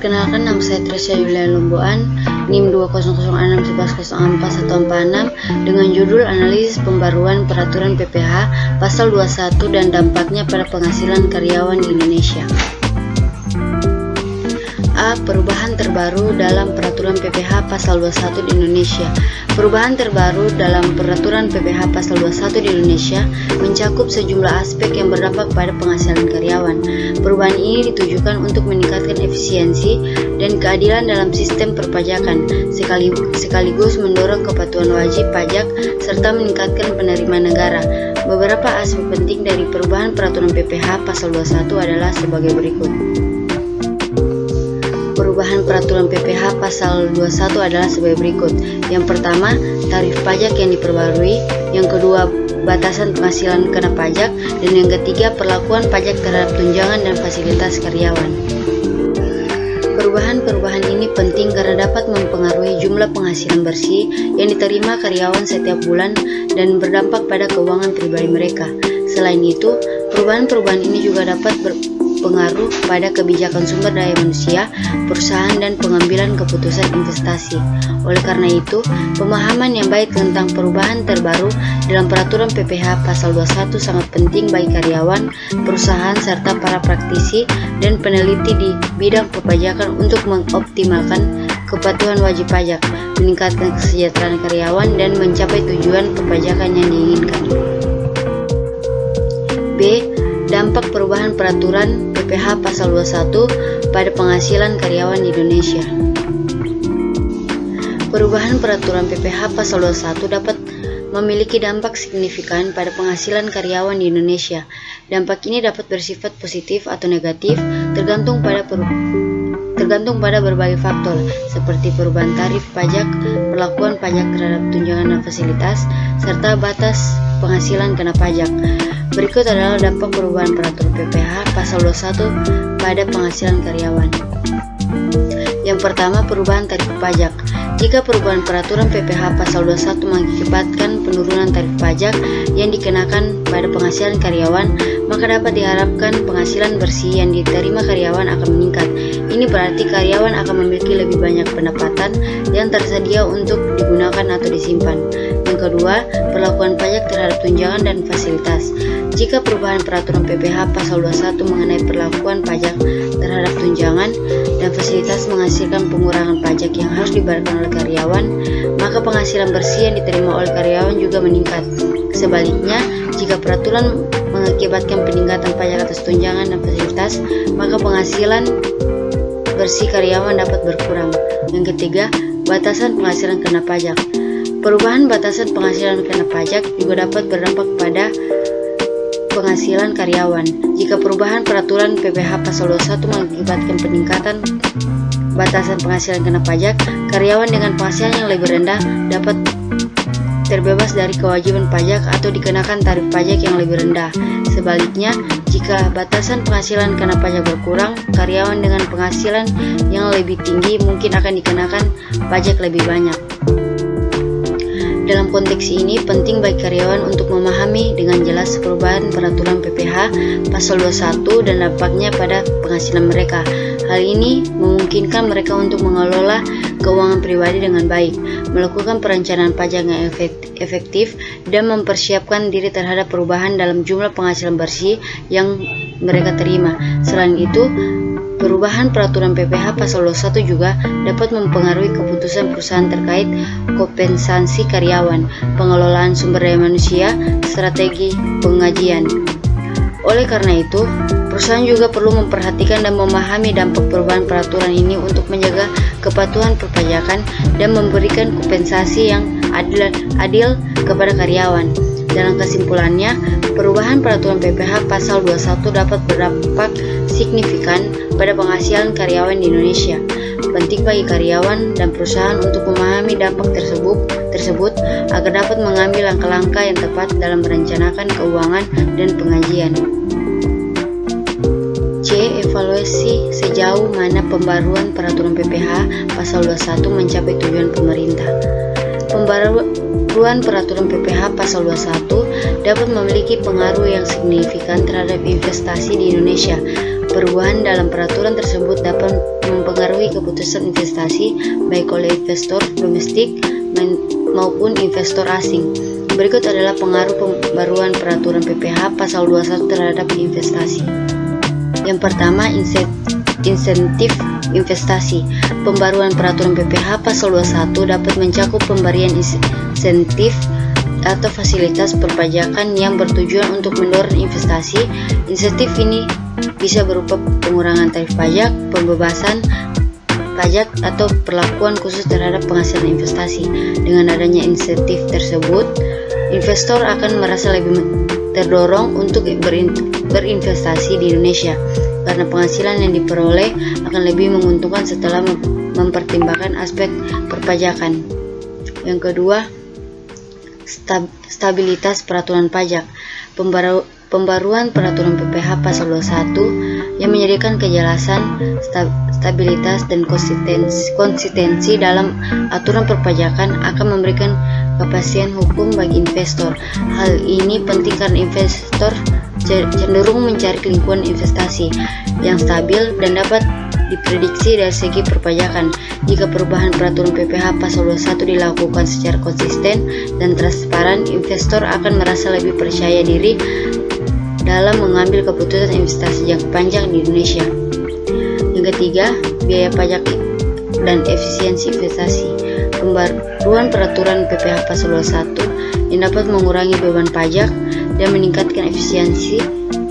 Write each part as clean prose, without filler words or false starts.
Perkenalkan, nama saya Tresya Yulian Lomboan, NIM 2006111041446 dengan judul Analisis Pembaruan Peraturan PPH Pasal 21 dan Dampaknya pada Penghasilan Karyawan di Indonesia. A. Perubahan terbaru dalam Peraturan PPH Pasal 21 di Indonesia. Perubahan terbaru dalam Peraturan PPH Pasal 21 di Indonesia mencakup sejumlah aspek yang berdampak pada penghasilan karyawan. Perubahan ini ditujukan untuk meningkatkan efisiensi dan keadilan dalam sistem perpajakan, sekaligus mendorong kepatuhan wajib pajak serta meningkatkan penerimaan negara. Beberapa aspek penting dari perubahan Peraturan PPH Pasal 21 adalah sebagai berikut. Perubahan Peraturan PPH Pasal 21 adalah sebagai berikut. Yang pertama, tarif pajak yang diperbarui. Yang kedua, batasan penghasilan kena pajak. Dan yang ketiga, perlakuan pajak terhadap tunjangan dan fasilitas karyawan. Perubahan ini penting karena dapat mempengaruhi jumlah penghasilan bersih yang diterima karyawan setiap bulan dan berdampak pada keuangan pribadi mereka. Selain itu, perubahan ini juga dapat berpengaruh pada kebijakan sumber daya manusia, perusahaan, dan pengambilan keputusan investasi. Oleh karena itu, pemahaman yang baik tentang perubahan terbaru dalam Peraturan PPH Pasal 21 sangat penting bagi karyawan, perusahaan, serta para praktisi dan peneliti di bidang perpajakan untuk mengoptimalkan kepatuhan wajib pajak, meningkatkan kesejahteraan karyawan, dan mencapai tujuan perpajakan yang diinginkan. B. Dampak perubahan Peraturan PPH Pasal 21 pada penghasilan karyawan di Indonesia. Perubahan Peraturan PPH Pasal 21 dapat memiliki dampak signifikan pada penghasilan karyawan di Indonesia. Dampak ini dapat bersifat positif atau negatif, tergantung pada berbagai faktor, seperti perubahan tarif pajak, perlakuan pajak terhadap tunjangan dan fasilitas, serta batas penghasilan kena pajak. Berikut adalah dampak perubahan Peraturan PPH Pasal 21 pada penghasilan karyawan. Yang pertama, perubahan tarif pajak. Jika perubahan Peraturan PPH Pasal 21 mengakibatkan penurunan tarif pajak yang dikenakan pada penghasilan karyawan, maka dapat diharapkan penghasilan bersih yang diterima karyawan akan meningkat. Ini berarti karyawan akan memiliki lebih banyak pendapatan yang tersedia untuk digunakan atau disimpan. Yang kedua, perlakuan pajak terhadap tunjangan dan fasilitas. Jika perubahan Peraturan PPH Pasal 21 mengenai perlakuan pajak terhadap tunjangan dan fasilitas menghasilkan pengurangan pajak yang harus dibayarkan oleh karyawan, maka penghasilan bersih yang diterima oleh karyawan juga meningkat. Sebaliknya, jika peraturan mengakibatkan peningkatan pajak atas tunjangan dan fasilitas, maka penghasilan bersih karyawan dapat berkurang. Yang ketiga, batasan penghasilan kena pajak. Perubahan batasan penghasilan kena pajak juga dapat berdampak pada penghasilan karyawan. Jika perubahan Peraturan PPH Pasal 21 mengakibatkan peningkatan batasan penghasilan kena pajak, karyawan dengan penghasilan yang lebih rendah dapat terbebas dari kewajiban pajak atau dikenakan tarif pajak yang lebih rendah. Sebaliknya, jika batasan penghasilan kena pajak berkurang, karyawan dengan penghasilan yang lebih tinggi mungkin akan dikenakan pajak lebih banyak. Dalam konteks ini, penting bagi karyawan untuk memahami dengan jelas perubahan Peraturan PPH Pasal 21 dan dampaknya pada penghasilan mereka. Hal ini memungkinkan mereka untuk mengelola keuangan pribadi dengan baik, melakukan perencanaan pajak yang efektif, dan mempersiapkan diri terhadap perubahan dalam jumlah penghasilan bersih yang mereka terima. Selain itu, perubahan Peraturan PPH Pasal 21 juga dapat mempengaruhi keputusan perusahaan terkait kompensasi karyawan, pengelolaan sumber daya manusia, strategi pengajian. Oleh karena itu, perusahaan juga perlu memperhatikan dan memahami dampak perubahan peraturan ini untuk menjaga kepatuhan perpajakan dan memberikan kompensasi yang adil kepada karyawan. Dalam kesimpulannya, perubahan Peraturan PPH Pasal 21 dapat berdampak signifikan pada penghasilan karyawan di Indonesia. Penting bagi karyawan dan perusahaan untuk memahami dampak tersebut agar dapat mengambil langkah-langkah yang tepat dalam merencanakan keuangan dan pengajian. C. Evaluasi sejauh mana pembaruan Peraturan PPH Pasal 21 mencapai tujuan pemerintah. Pembaruan Peraturan PPH Pasal 21 dapat memiliki pengaruh yang signifikan terhadap investasi di Indonesia. Perubahan dalam peraturan tersebut dapat mempengaruhi keputusan investasi baik oleh investor domestik maupun investor asing. Berikut adalah pengaruh pembaruan peraturan PPh Pasal 21 terhadap investasi. Yang pertama, insentif investasi. Pembaruan peraturan PPh Pasal 21 dapat mencakup pemberian insentif atau fasilitas perpajakan yang bertujuan untuk mendorong investasi. Insentif ini bisa berupa pengurangan tarif pajak, pembebasan pajak, atau perlakuan khusus terhadap penghasilan investasi. Dengan adanya insentif tersebut, investor akan merasa lebih terdorong untuk berinvestasi di Indonesia karena penghasilan yang diperoleh akan lebih menguntungkan setelah mempertimbangkan aspek perpajakan. Yang kedua, stabilitas peraturan pajak. Pembaruan peraturan PPh Pasal 21 yang menyediakan kejelasan, stabilitas, dan konsistensi dalam aturan perpajakan akan memberikan kepastian hukum bagi investor. Hal ini penting karena investor cenderung mencari lingkungan investasi yang stabil dan dapat diprediksi dari segi perpajakan. Jika perubahan peraturan PPh Pasal 21 dilakukan secara konsisten dan transparan, investor akan merasa lebih percaya diri dalam mengambil keputusan investasi jangka panjang di Indonesia. Yang ketiga, biaya pajak dan efisiensi investasi. Pembaruan peraturan PPh Pasal 21 yang dapat mengurangi beban pajak dan meningkatkan efisiensi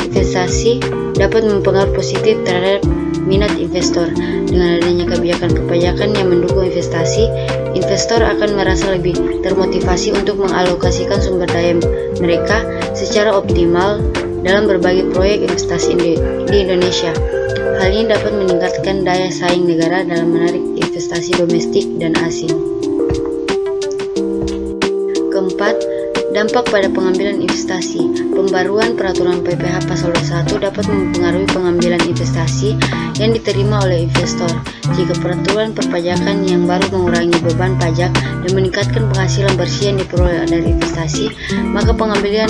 investasi dapat mempengaruhi positif terhadap minat investor. Dengan adanya kebijakan perpajakan yang mendukung investasi, investor akan merasa lebih termotivasi untuk mengalokasikan sumber daya mereka secara optimal dalam berbagai proyek investasi di Indonesia. Hal ini dapat meningkatkan daya saing negara dalam menarik investasi domestik dan asing. Keempat, dampak pada pengambilan investasi. Pembaruan peraturan PPh Pasal 21 dapat mempengaruhi pengambilan investasi yang diterima oleh investor. Jika peraturan perpajakan yang baru mengurangi beban pajak dan meningkatkan penghasilan bersih yang diperoleh dari investasi, maka pengambilan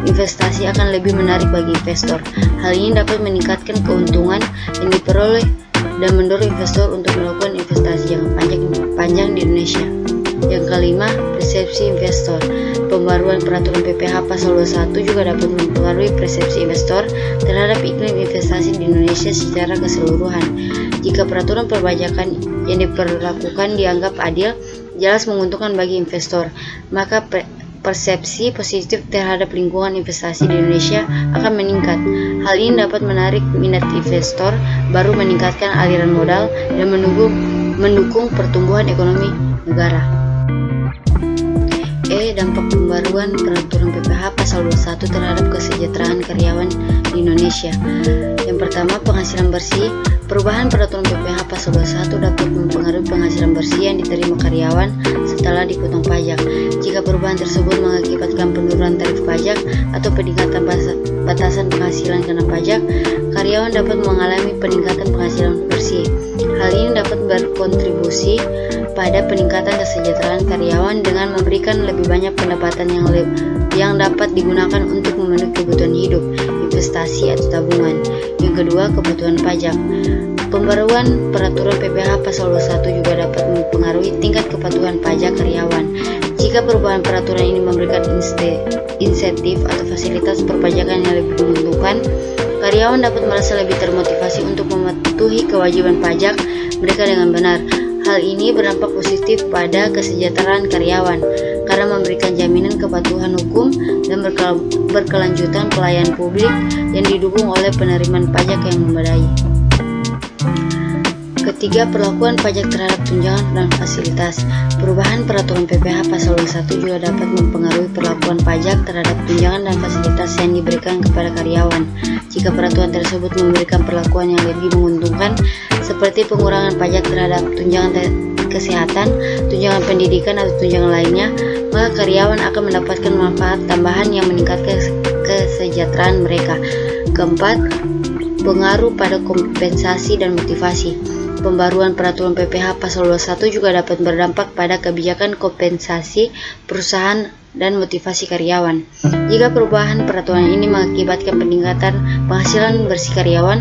investasi akan lebih menarik bagi investor. Hal ini dapat meningkatkan keuntungan yang diperoleh dan mendorong investor untuk melakukan investasi jangka panjang di Indonesia. Yang kelima, persepsi investor. Pembaruan peraturan PPh Pasal 21 juga dapat mempengaruhi persepsi investor terhadap iklim investasi di Indonesia secara keseluruhan. Jika peraturan perpajakan yang diperlakukan dianggap adil, jelas menguntungkan bagi investor, maka persepsi positif terhadap lingkungan investasi di Indonesia akan meningkat. Hal ini dapat menarik minat investor baru, meningkatkan aliran modal, dan mendukung pertumbuhan ekonomi negara. Dampak pembaruan peraturan PPh Pasal 21 terhadap kesejahteraan karyawan di Indonesia. Yang pertama, penghasilan bersih. Perubahan peraturan PPh Pasal 21 dapat mempengaruhi penghasilan bersih yang diterima karyawan setelah dipotong pajak. Jika perubahan tersebut mengakibatkan penurunan tarif pajak atau peningkatan batasan penghasilan kena pajak, karyawan dapat mengalami peningkatan penghasilan bersih. Hal ini dapat berkontribusi pada peningkatan kesejahteraan karyawan dengan memberikan lebih banyak pendapatan yang dapat digunakan untuk memenuhi kebutuhan hidup, investasi, atau tabungan. Yang kedua, kebutuhan pajak. Pembaruan peraturan PPh Pasal 21 juga dapat mempengaruhi tingkat kepatuhan pajak karyawan. Jika perubahan peraturan ini memberikan insentif atau fasilitas perpajakan yang lebih menguntungkan, karyawan dapat merasa lebih termotivasi untuk mematuhi kewajiban pajak mereka dengan benar. Hal ini berdampak positif pada kesejahteraan karyawan karena memberikan jaminan kepatuhan hukum dan berkelanjutan pelayanan publik yang didukung oleh penerimaan pajak yang memadai. Ketiga, perlakuan pajak terhadap tunjangan dan fasilitas. Perubahan peraturan PPh Pasal 21 juga dapat mempengaruhi perlakuan pajak terhadap tunjangan dan fasilitas yang diberikan kepada karyawan. Jika peraturan tersebut memberikan perlakuan yang lebih menguntungkan, seperti pengurangan pajak terhadap tunjangan kesehatan, tunjangan pendidikan, atau tunjangan lainnya, maka karyawan akan mendapatkan manfaat tambahan yang meningkatkan kesejahteraan mereka. Keempat, pengaruh pada kompensasi dan motivasi. Pembaruan peraturan PPh Pasal 21 juga dapat berdampak pada kebijakan kompensasi perusahaan dan motivasi karyawan. Jika perubahan peraturan ini mengakibatkan peningkatan penghasilan bersih karyawan,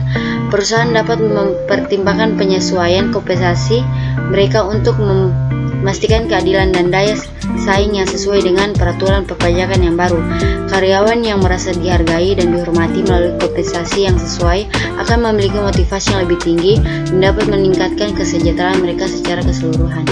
perusahaan dapat mempertimbangkan penyesuaian kompensasi mereka untuk memastikan keadilan dan daya saing yang sesuai dengan peraturan perpajakan yang baru. Karyawan yang merasa dihargai dan dihormati melalui kompensasi yang sesuai akan memiliki motivasi yang lebih tinggi dan dapat meningkatkan kesejahteraan mereka secara keseluruhan.